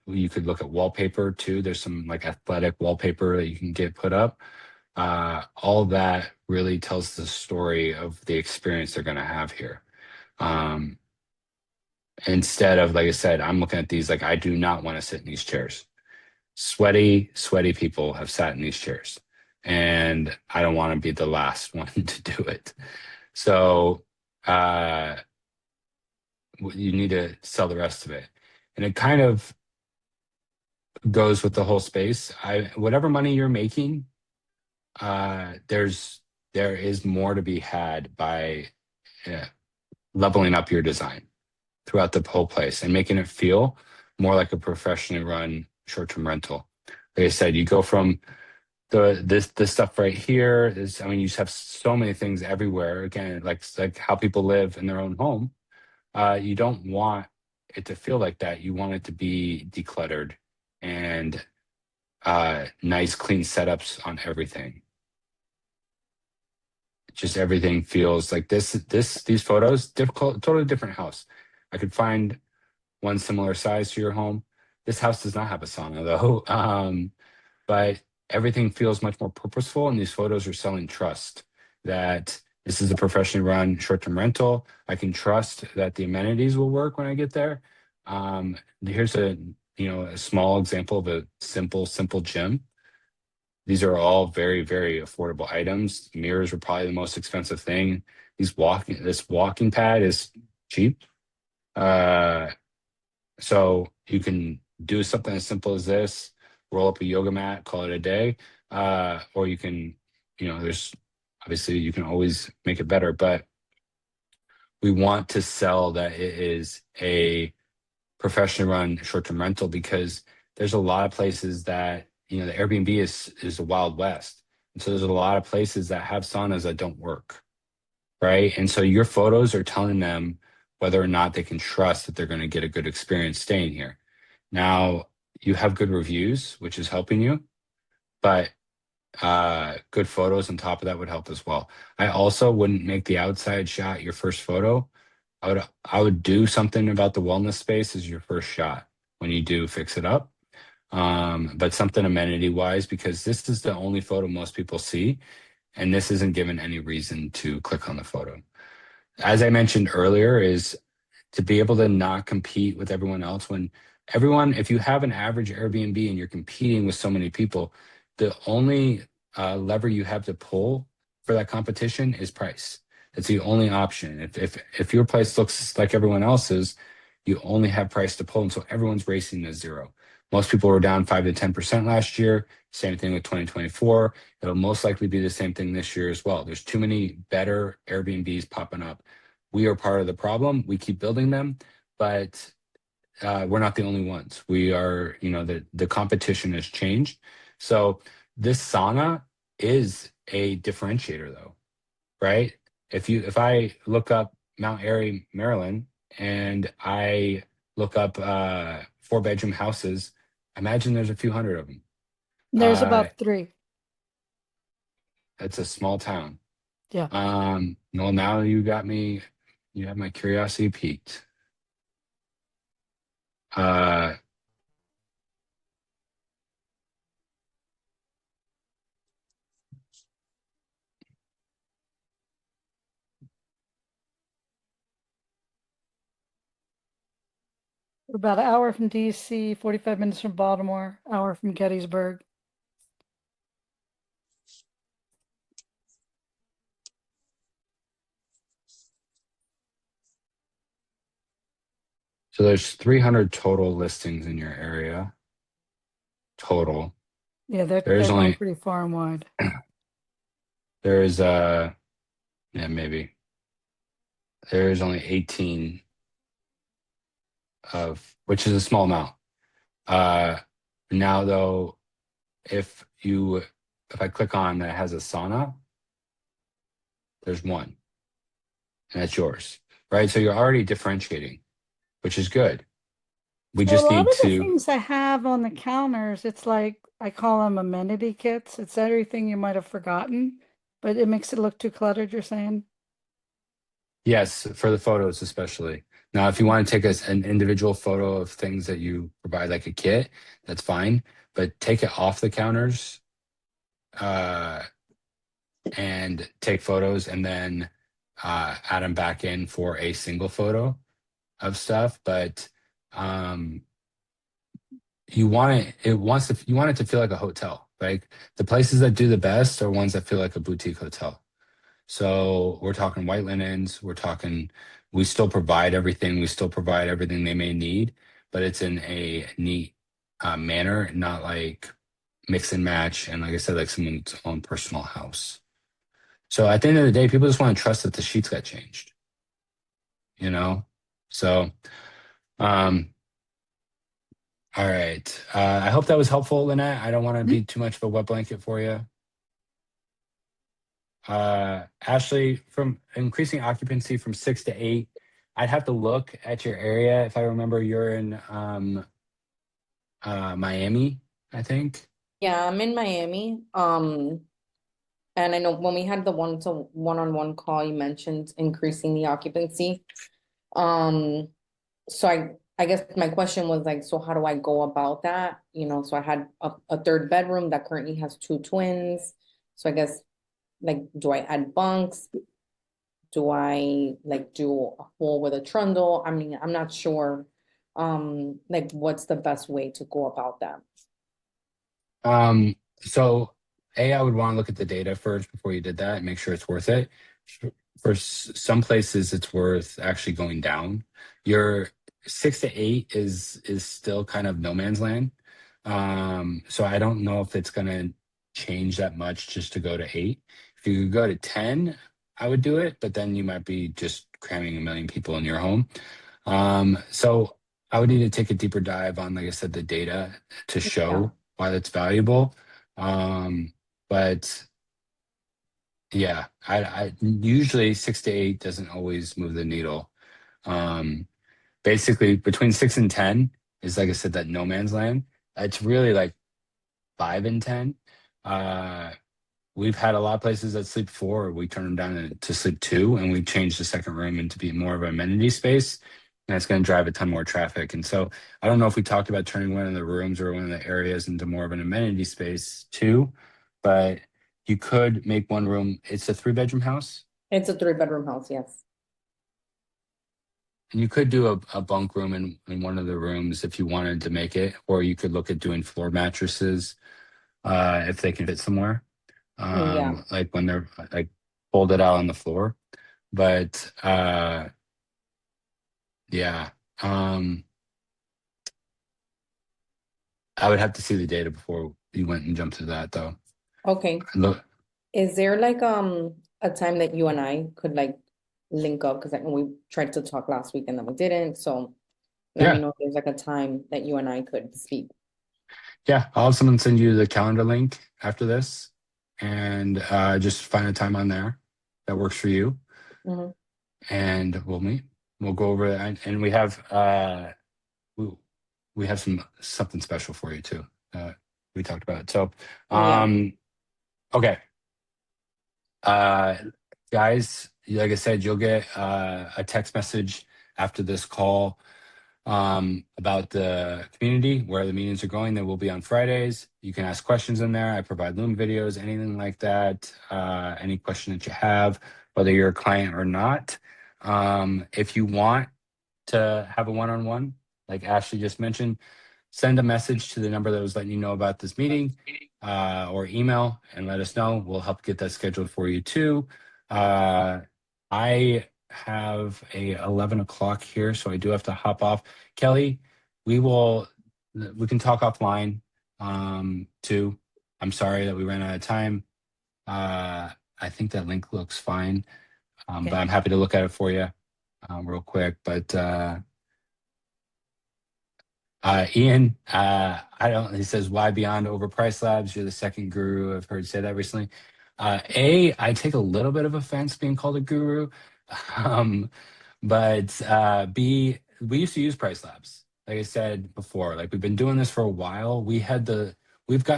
You could look at wallpaper too. There's some like athletic wallpaper that you can get put up. All that really tells the story of the experience they're going to have here. instead of, like I said, I'm looking at these like I do not want to sit in these chairs. Sweaty people have sat in these chairs, and I don't want to be the last one to do it. So you need to sell the rest of it. And it kind of goes with the whole space. Whatever money you're making, there is more to be had by leveling up your design throughout the whole place and making it feel more like a professionally run short-term rental. Like I said, you go from this stuff right here is, I mean, you just have so many things everywhere. Again, like how people live in their own home. You don't want it to feel like that. You want it to be decluttered and nice, clean setups on everything. Just everything feels like these photos, totally different house. I could find one similar size to your home. This house does not have a sauna though. But everything feels much more purposeful, and these photos are selling trust that this is a professionally run short-term rental. I can trust that the amenities will work when I get there. Here's a small example of a simple gym. These are all very, very affordable items. Mirrors are probably the most expensive thing. This walking pad is cheap. So you can do something as simple as this, roll up a yoga mat, call it a day. Or you can, there's obviously you can always make it better, but we want to sell that it is a professionally run short-term rental, because there's a lot of places that, the Airbnb is the Wild West. And so there's a lot of places that have saunas that don't work, right? And so your photos are telling them whether or not they can trust that they're going to get a good experience staying here. Now, you have good reviews, which is helping you, but good photos on top of that would help as well. I also wouldn't make the outside shot your first photo. I would do something about the wellness space as your first shot when you do fix it up. But something amenity wise, because this is the only photo most people see, and this isn't given any reason to click on the photo. As I mentioned earlier, is to be able to not compete with everyone else. If you have an average Airbnb and you're competing with so many people, the only lever you have to pull for that competition is price. It's the only option. If your place looks like everyone else's, you only have price to pull, and so everyone's racing to zero. Most people were down 5 to 10% last year. Same thing with 2024. It'll most likely be the same thing this year as well. There's too many better Airbnbs popping up. We are part of the problem. We keep building them, but we're not the only ones. We are, the competition has changed. So this sauna is a differentiator though, right? If I look up Mount Airy, Maryland, and I look up 4-bedroom houses, imagine there's a few hundred of them. There's about 3. It's a small town. Yeah. Well, now you have my curiosity piqued. We're about an hour from DC, 45 minutes from Baltimore, hour from Gettysburg. So there's 300 total listings in your area. Total. Yeah, they're There's going only pretty far and wide. there's maybe there's only 18 which is a small amount. Now though, if I click on that has a sauna, there's one, and that's yours, right? So you're already differentiating, which is good. We So just a lot need of the to. things I have on the counters, it's like I call them amenity kits. It's everything you might have forgotten, but it makes it look too cluttered, you're saying? Yes, for the photos especially. Now, if you want to take an individual photo of things that you provide, like a kit, that's fine. But take it off the counters and take photos, and then add them back in for a single photo. of stuff, but you want it to feel like a hotel. Like the places that do the best are ones that feel like a boutique hotel. So we're talking white linens, we still provide everything. We still provide everything they may need, but it's in a neat manner, not like mix and match. And like I said, like someone's own personal house. So at the end of the day, people just want to trust that the sheets got changed, you know? So, um, all right. I hope that was helpful, Lynette. I don't want to be too much of a wet blanket for you. Ashley, from increasing occupancy from 6 to 8, I'd have to look at your area. If I remember, you're in Miami, I think. Yeah, I'm in Miami. And I know when we had the one-on-one call, you mentioned increasing the occupancy. So I guess my question was like, so how do I go about that? You know, so I had a third bedroom that currently has 2 twins. So I guess like, do I add bunks? Do I like do a whole with a trundle? I mean, I'm not sure. Like what's the best way to go about that? So I would want to look at the data first before you did that and make sure it's worth it. For some places, it's worth actually going down. Your 6 to 8 is still kind of no man's land. So I don't know if it's going to change that much just to go to 8. If you could go to 10, I would do it, but then you might be just cramming a million people in your home. So I would need to take a deeper dive on, like I said, the data to show why that's valuable. But yeah, I usually 6 to 8 doesn't always move the needle. Basically between 6 and 10 is, like I said, that no man's land. It's really like 5 and 10. We've had a lot of places that sleep 4. We turn them down to sleep 2, and we change the second room into be more of an amenity space. And that's going to drive a ton more traffic. And so I don't know if we talked about turning one of the rooms or one of the areas into more of an amenity space too, but you could make one room. It's a 3-bedroom house. It's a 3-bedroom house, yes. And you could do a bunk room in one of the rooms if you wanted to make it, or you could look at doing floor mattresses if they can fit somewhere. Like when they're like folded out on the floor. But yeah, I would have to see the data before you went and jumped to that, though. Okay. Look, Is there like a time that you and I could like link up? Because I know we tried to talk last week and then we didn't. So let me know if there's like a time that you and I could speak. Yeah, I'll have someone send you the calendar link after this, and just find a time on there that works for you, and we'll meet. We'll go over it, and we have we have something special for you too. We talked about it. So, okay, guys, like I said, you'll get a text message after this call about the community, where the meetings are going. They will be on Fridays. You can ask questions in there. I provide Loom videos, anything like that. Any question that you have, whether you're a client or not. If you want to have a one-on-one, like Ashley just mentioned, send a message to the number that was letting you know about this meeting, or email and let us know. We'll help get that scheduled for you too. I have a 11 o'clock here, so I do have to hop off. Kelly, we can talk offline too. I'm sorry that we ran out of time. I think that link looks fine, but I'm happy to look at it for you real quick. But Ian, he says, why beyond overpriced labs? You're the second guru I've heard say that recently. I take a little bit of offense being called a guru. But B, we used to use price labs. Like I said before, like we've been doing this for a while. We've gotten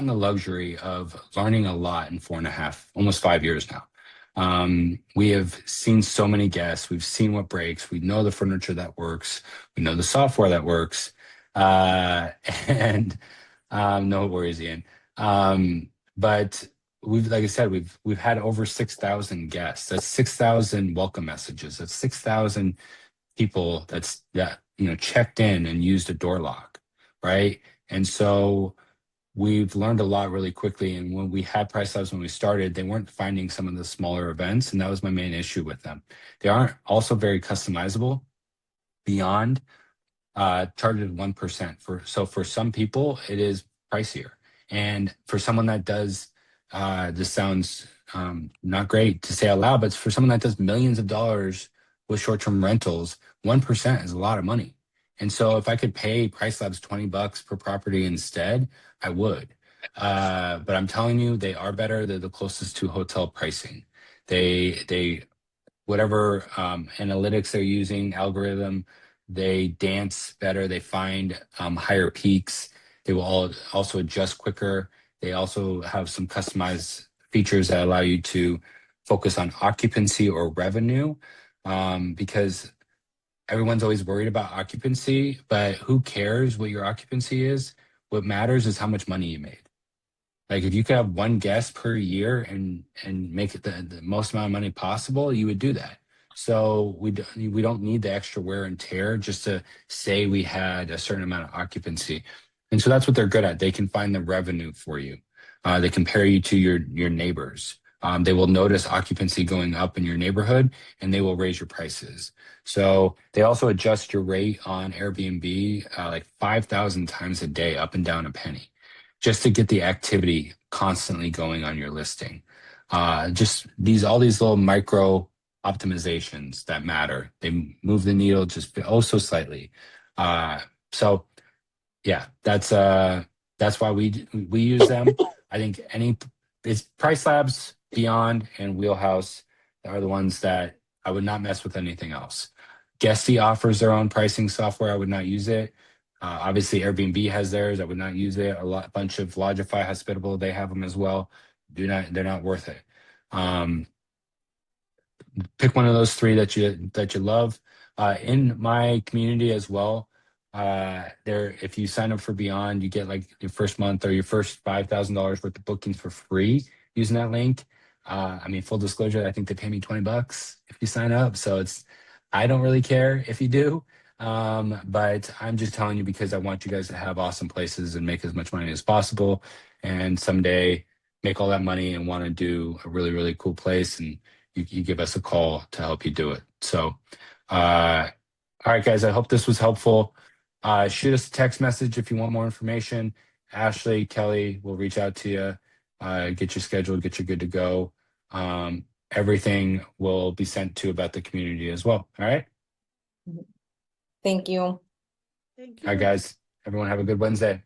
the luxury of learning a lot in 4.5, almost 5 years now. We have seen so many guests. We've seen what breaks. We know the furniture that works. We know the software that works. And no worries, Ian. But like I said, we've had over 6,000 guests. That's 6,000 welcome messages. That's 6,000 people that checked in and used a door lock, right? And so we've learned a lot really quickly. And when we had Price Labs when we started, they weren't finding some of the smaller events, and that was my main issue with them. They aren't also very customizable beyond charged 1% for some people it is pricier, and for someone that does this sounds not great to say out loud, but for someone that does millions of dollars with short-term rentals, 1% is a lot of money. And so if I could pay Price Labs $20 per property instead, I would. But I'm telling you, they are better. They're the closest to hotel pricing. They whatever analytics they're using, algorithm, they dance better. They find higher peaks. They will also adjust quicker. They also have some customized features that allow you to focus on occupancy or revenue, because everyone's always worried about occupancy, but who cares what your occupancy is? What matters is how much money you made. Like if you could have one guest per year and make it the most amount of money possible, you would do that. So we don't need the extra wear and tear just to say we had a certain amount of occupancy. And so that's what they're good at. They can find the revenue for you. They compare you to your neighbors. They will notice occupancy going up in your neighborhood, and they will raise your prices. So they also adjust your rate on Airbnb like 5,000 times a day, up and down a penny, just to get the activity constantly going on your listing. Just all these little micro optimizations that matter. They move the needle just so slightly. So yeah, that's why we use them. I think it's Price Labs, Beyond, and Wheelhouse are the ones that I would not mess with anything else. Guesty offers their own pricing software. I would not use it. Obviously, Airbnb has theirs. I would not use it. A bunch of Lodgify, Hospitable, they have them as well. They're not worth it. Pick one of those three that you love. In my community as well, if you sign up for Beyond, you get like your first month or your first $5,000 worth of bookings for free using that link. I mean, full disclosure, I think they pay me $20 if you sign up. So I don't really care if you do. But I'm just telling you because I want you guys to have awesome places and make as much money as possible, and someday make all that money and want to do a really, really cool place, and you give us a call to help you do it. So, all right, guys, I hope this was helpful. Shoot us a text message if you want more information. Ashley, Kelly will reach out to you, get you scheduled, get you good to go. Everything will be sent to about the community as well. All right. Thank you. Thank All right, you. guys. Everyone have a good Wednesday.